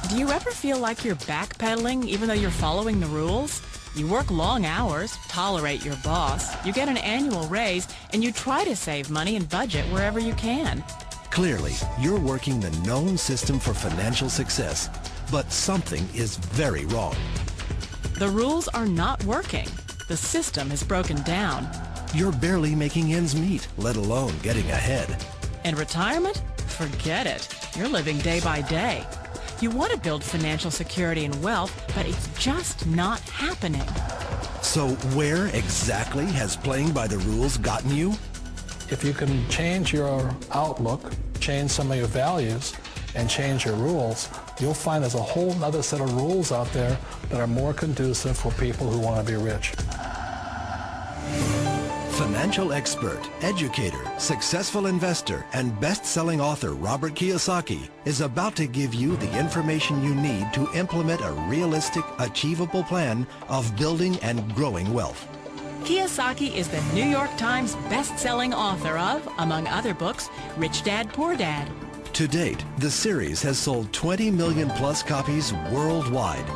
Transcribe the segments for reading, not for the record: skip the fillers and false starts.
Do you ever feel like you're backpedaling even though you're following the rules? You work long hours, tolerate your boss, you get an annual raise, and you try to save money and budget wherever you can. Clearly, you're working the known system for financial success, but something is very wrong. The rules are not working. The system is broken down. You're barely making ends meet, let alone getting ahead. And retirement? Forget it. You're living day by day. You want to build financial security and wealth, but it's just not happening. So where exactly has playing by the rules gotten you? If you can change your outlook, change some of your values, and change your rules, you'll find there's a whole other set of rules out there that are more conducive for people who want to be rich. Financial expert, educator, successful investor, and best-selling author Robert Kiyosaki is about to give you the information you need to implement a realistic, achievable plan of building and growing wealth. Kiyosaki is the New York Times best-selling author of, among other books, Rich Dad, Poor Dad. To date, the series has sold 20 million plus copies worldwide.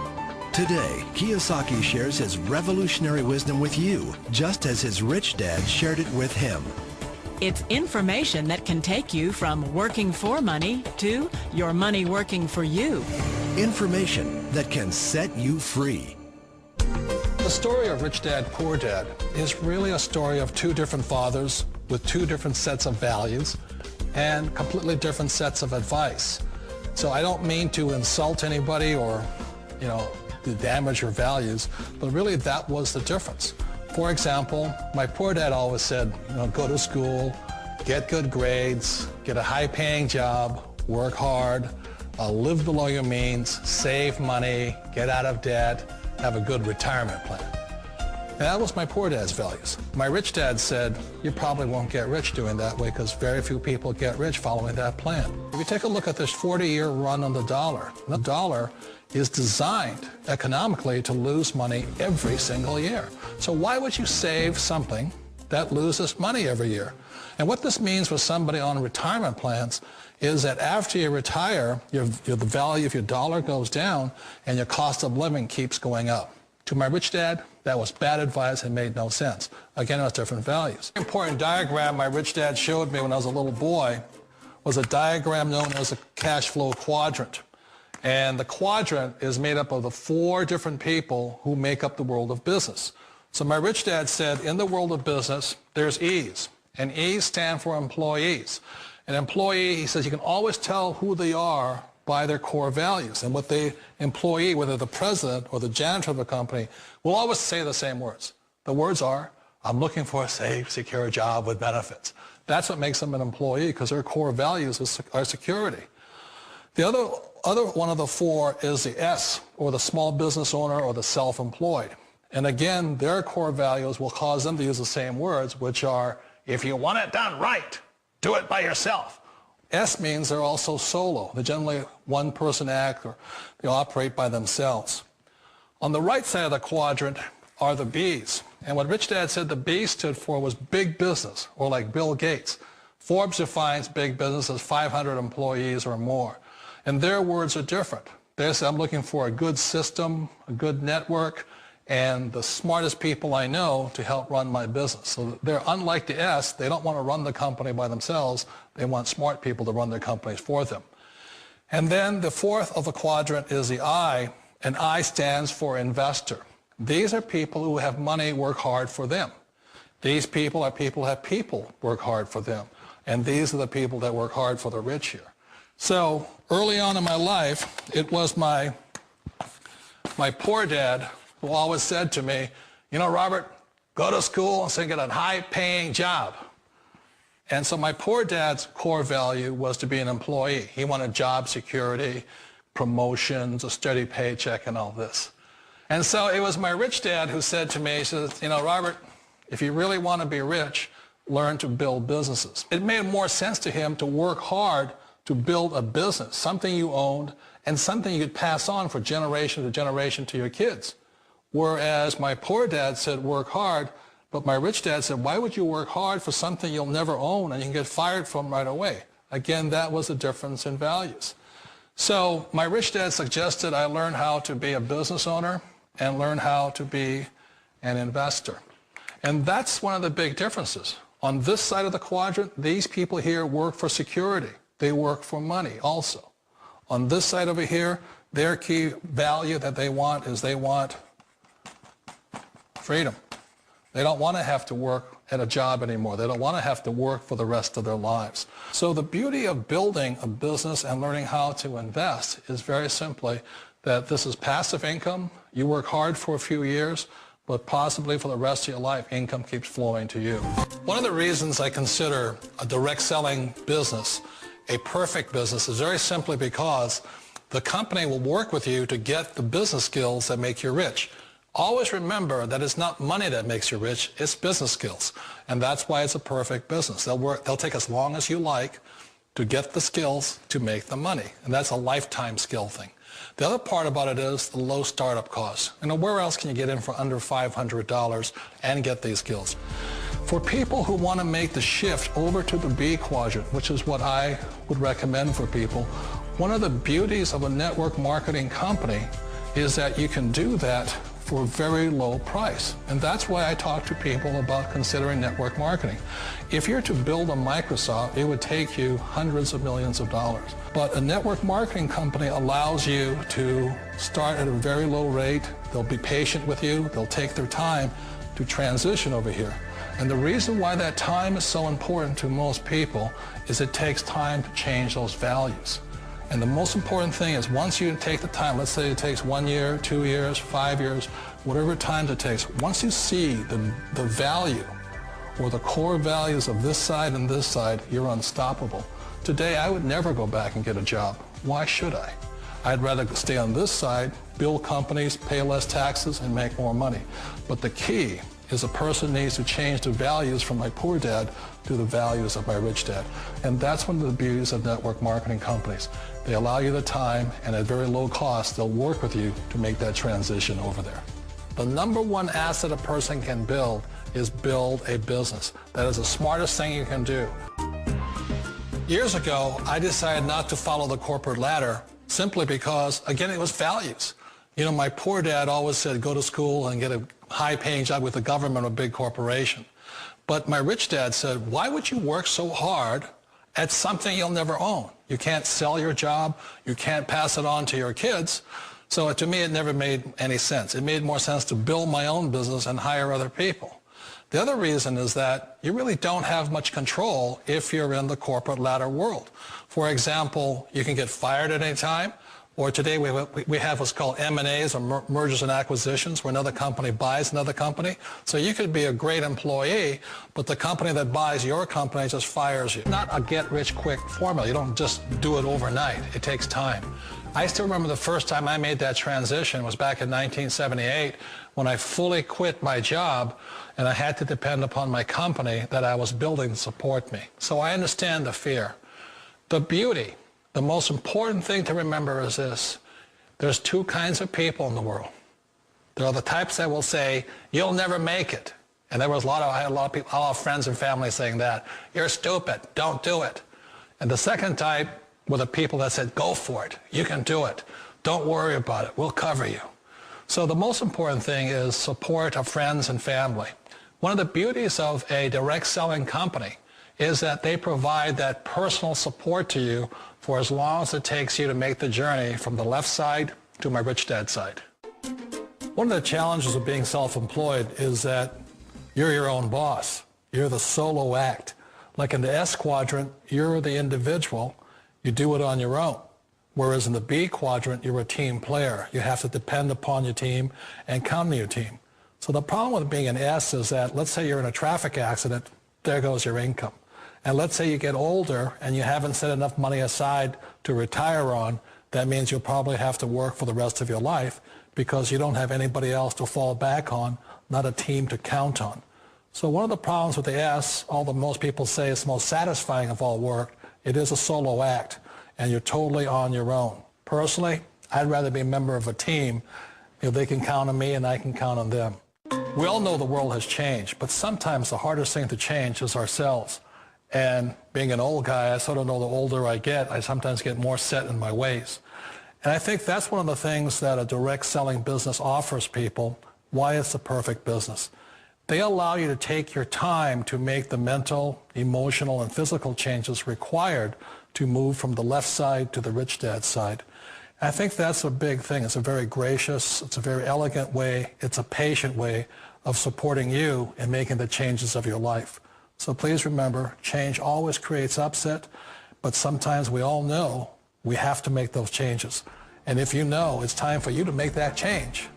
Today, Kiyosaki shares his revolutionary wisdom with you, just as his rich dad shared it with him. It's information that can take you from working for money to your money working for you. Information that can set you free. The story of Rich Dad, Poor Dad is really a story of two different fathers with two different sets of values and completely different sets of advice. So I don't mean to insult anybody or, to damage your values, but really that was the difference. For example, my poor dad always said, go to school, get good grades, get a high-paying job, work hard, live below your means, save money, get out of debt, have a good retirement plan. And that was my poor dad's values. My rich dad said, you probably won't get rich doing that way because very few people get rich following that plan. If you take a look at this 40-year run on the dollar is designed economically to lose money every single year. So why would you save something that loses money every year? And what this means for somebody on retirement plans is that after you retire, the value of your dollar goes down and your cost of living keeps going up. To my rich dad, that was bad advice and made no sense. Again, it was different values. An important diagram my rich dad showed me when I was a little boy was a diagram known as a cash flow quadrant. And the quadrant is made up of the four different people who make up the world of business. So my rich dad said, in the world of business, there's E's. And E's stand for employees. An employee, he says, you can always tell who they are by their core values. And what the employee, whether the president or the janitor of the company, will always say the same words. The words are, I'm looking for a safe, secure job with benefits. That's what makes them an employee, because their core values are security. The other one of the four is the S, or the small business owner or the self-employed. And again, their core values will cause them to use the same words, which are, if you want it done right, do it by yourself. S means they're also solo. They're generally one-person act, or they operate by themselves. On the right side of the quadrant are the B's. And what Rich Dad said the B stood for was big business, or like Bill Gates. Forbes defines big business as 500 employees or more. And their words are different. They say, I'm looking for a good system, a good network, and the smartest people I know to help run my business. So they're unlike the S. They don't want to run the company by themselves. They want smart people to run their companies for them. And then the fourth of the quadrant is the I, and I stands for investor. These are people who have money work hard for them. These people are people who have people work hard for them. And these are the people that work hard for the rich here. So early on in my life, it was my poor dad who always said to me, Robert, go to school and get a high-paying job. And so my poor dad's core value was to be an employee. He wanted job security, promotions, a steady paycheck, and all this. And so it was my rich dad who said to me, he says, Robert, if you really want to be rich, learn to build businesses. It made more sense to him to work hard to build a business, something you owned, and something you could pass on for generation to generation to your kids. Whereas my poor dad said work hard, but my rich dad said, why would you work hard for something you'll never own and you can get fired from right away? Again, that was a difference in values. So my rich dad suggested I learn how to be a business owner and learn how to be an investor. And that's one of the big differences. On this side of the quadrant, these people here work for security. They work for money also. On this side over here, their key value that they want is they want freedom. They don't want to have to work at a job anymore. They don't want to have to work for the rest of their lives. So the beauty of building a business and learning how to invest is very simply that this is passive income. You work hard for a few years, but possibly for the rest of your life, income keeps flowing to you. One of the reasons I consider a direct selling business a perfect business is very simply because the company will work with you to get the business skills that make you rich. Always remember that it's not money that makes you rich, it's business skills. And that's why it's a perfect business. They'll take as long as you like to get the skills to make the money. And that's a lifetime skill thing. The other part about it is the low startup costs. You know, where else can you get in for under $500 and get these skills? For people who want to make the shift over to the B quadrant, which is what I would recommend for people, one of the beauties of a network marketing company is that you can do that for a very low price. And that's why I talk to people about considering network marketing. If you're to build a Microsoft, it would take you hundreds of millions of dollars. But a network marketing company allows you to start at a very low rate. They'll be patient with you. They'll take their time to transition over here. And the reason why that time is so important to most people is it takes time to change those values. And the most important thing is once you take the time, let's say it takes 1 year, 2 years, 5 years, whatever time it takes, once you see the value or the core values of this side and this side, you're unstoppable. Today, I would never go back and get a job. Why should I? I'd rather stay on this side, build companies, pay less taxes, and make more money. But the key is a person needs to change the values from my poor dad to the values of my rich dad. And that's one of the beauties of network marketing companies. They allow you the time, and at very low cost, they'll work with you to make that transition over there. The number one asset a person can build is build a business. That is the smartest thing you can do. Years ago, I decided not to follow the corporate ladder simply because, again, it was values. You know, my poor dad always said, go to school and get a high-paying job with the government or a big corporation. But my rich dad said, why would you work so hard at something you'll never own? You can't sell your job. You can't pass it on to your kids. So to me, it never made any sense. It made more sense to build my own business and hire other people. The other reason is that you really don't have much control if you're in the corporate ladder world. For example, you can get fired at any time. Or today we have what's called M&As, or mergers and acquisitions, where another company buys another company. So you could be a great employee, but the company that buys your company just fires you. Not a get-rich-quick formula. You don't just do it overnight. It takes time. I still remember the first time I made that transition was back in 1978 when I fully quit my job and I had to depend upon my company that I was building to support me. So I understand the fear. The beauty. The most important thing to remember is this. There's two kinds of people in the world. There are the types that will say, you'll never make it. And I had a lot of people, a lot of friends and family saying that. You're stupid. Don't do it. And the second type were the people that said, go for it. You can do it. Don't worry about it. We'll cover you. So the most important thing is support of friends and family. One of the beauties of a direct selling company is that they provide that personal support to you for as long as it takes you to make the journey from the left side to my rich dad side. One of the challenges of being self-employed is that you're your own boss. You're the solo act. Like in the S quadrant, you're the individual. You do it on your own. Whereas in the B quadrant, you're a team player. You have to depend upon your team and count on your team. So the problem with being an S is that, let's say you're in a traffic accident, there goes your income. And let's say you get older and you haven't set enough money aside to retire on, that means you'll probably have to work for the rest of your life because you don't have anybody else to fall back on, not a team to count on. So one of the problems with the S, although most people say it's the most satisfying of all work, it is a solo act and you're totally on your own. Personally, I'd rather be a member of a team if they can count on me and I can count on them. We all know the world has changed, but sometimes the hardest thing to change is ourselves. And being an old guy, I sort of know the older I get, I sometimes get more set in my ways. And I think that's one of the things that a direct selling business offers people, why it's the perfect business. They allow you to take your time to make the mental, emotional, and physical changes required to move from the left side to the rich dad side. And I think that's a big thing. It's a very gracious, it's a very elegant way, it's a patient way of supporting you in making the changes of your life. So please remember, change always creates upset, but sometimes we all know we have to make those changes. And if you know it's time for you to make that change,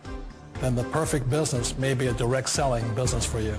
then the perfect business may be a direct selling business for you.